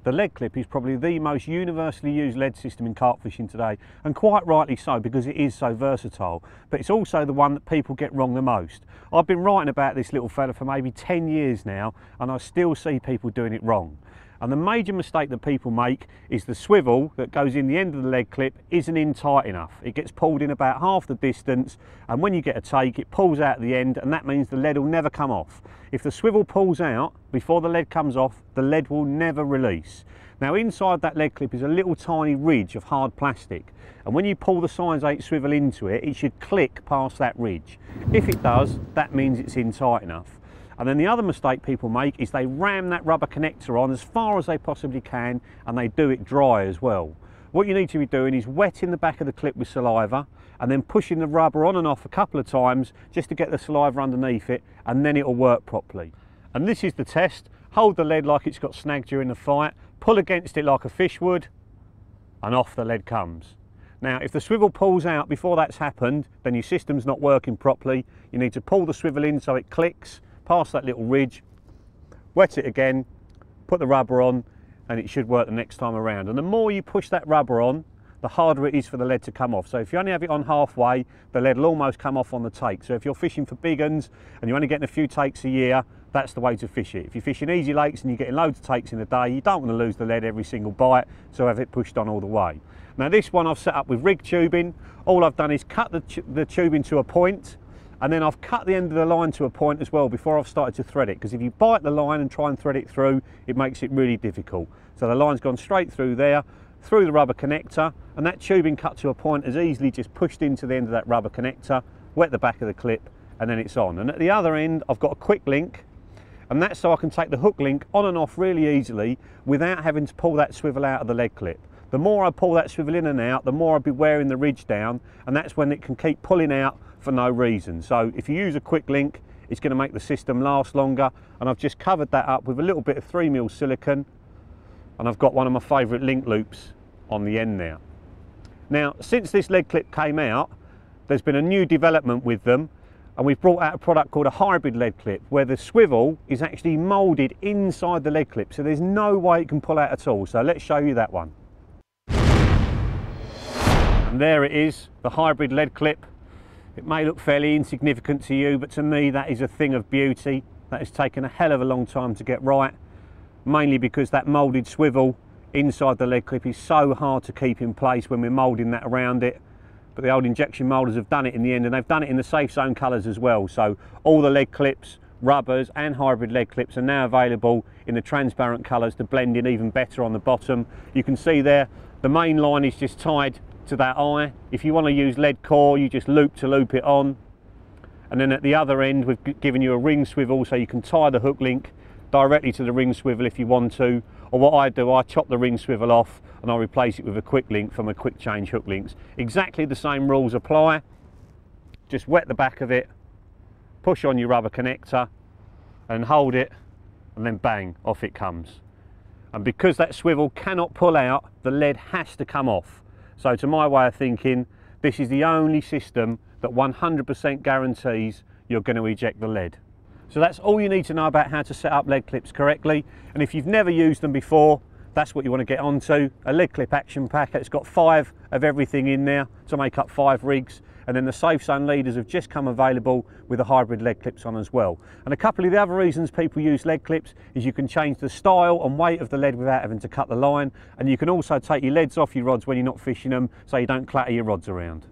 the lead clip is probably the most universally used lead system in carp fishing today, and quite rightly so, because it is so versatile. But it's also the one that people get wrong the most. I've been writing about this little fella for maybe 10 years now, and I still see people doing it wrong. And the major mistake that people make is the swivel that goes in the end of the lead clip isn't in tight enough. It gets pulled in about half the distance, and when you get a take, it pulls out at the end, and that means the lead will never come off. If the swivel pulls out before the lead comes off, the lead will never release. Now inside that lead clip is a little tiny ridge of hard plastic, and when you pull the size 8 swivel into it, it should click past that ridge. If it does, that means it's in tight enough. And then the other mistake people make is they ram that rubber connector on as far as they possibly can, and they do it dry as well. What you need to be doing is wetting the back of the clip with saliva and then pushing the rubber on and off a couple of times just to get the saliva underneath it, and then it'll work properly. And this is the test. Hold the lead like it's got snagged during the fight, pull against it like a fish would, and off the lead comes. Now, if the swivel pulls out before that's happened, then your system's not working properly. You need to pull the swivel in so it clicks past that little ridge, wet it again, put the rubber on, and it should work the next time around. And the more you push that rubber on, the harder it is for the lead to come off. So if you only have it on halfway, the lead will almost come off on the take. So if you're fishing for big uns and you're only getting a few takes a year, that's the way to fish it. If you're fishing easy lakes and you're getting loads of takes in a day, you don't want to lose the lead every single bite, so have it pushed on all the way. Now this one I've set up with rig tubing. All I've done is cut the tubing to a point, and then I've cut the end of the line to a point as well before I've started to thread it, because if you bite the line and try and thread it through, it makes it really difficult. So the line's gone straight through there, through the rubber connector, and that tubing cut to a point is easily just pushed into the end of that rubber connector, wet the back of the clip, and then it's on. And at the other end I've got a quick link, and that's so I can take the hook link on and off really easily without having to pull that swivel out of the lead clip. The more I pull that swivel in and out, the more I'll be wearing the ridge down, and that's when it can keep pulling out for no reason. So if you use a quick link, it's going to make the system last longer, and I've just covered that up with a little bit of 3mm silicone, and I've got one of my favourite link loops on the end there. Now, since this lead clip came out, there's been a new development with them, and we've brought out a product called a hybrid lead clip, where the swivel is actually moulded inside the lead clip, so there's no way it can pull out at all. So let's show you that one. And there it is, the hybrid lead clip. It may look fairly insignificant to you, but to me that is a thing of beauty. That has taken a hell of a long time to get right, mainly because that moulded swivel inside the lead clip is so hard to keep in place when we're moulding that around it. But the old injection moulders have done it in the end, and they've done it in the safe zone colours as well. So all the lead clips, rubbers and hybrid lead clips are now available in the transparent colours to blend in even better on the bottom. You can see there the main line is just tied to that eye. If you want to use lead core, you just loop to loop it on, and then at the other end we've given you a ring swivel so you can tie the hook link directly to the ring swivel if you want to, or what I do, I chop the ring swivel off and I replace it with a quick link from a quick change hook links. Exactly the same rules apply. Just wet the back of it, push on your rubber connector and hold it, and then bang, off it comes. And because that swivel cannot pull out, the lead has to come off. So to my way of thinking, this is the only system that 100% guarantees you're going to eject the lead. So that's all you need to know about how to set up lead clips correctly. And if you've never used them before, that's what you want to get onto. A lead clip action pack. It's got 5 of everything in there to make up 5 rigs. And then the safe zone leaders have just come available with the hybrid lead clips on as well. And a couple of the other reasons people use lead clips is you can change the style and weight of the lead without having to cut the line, and you can also take your leads off your rods when you're not fishing them so you don't clatter your rods around.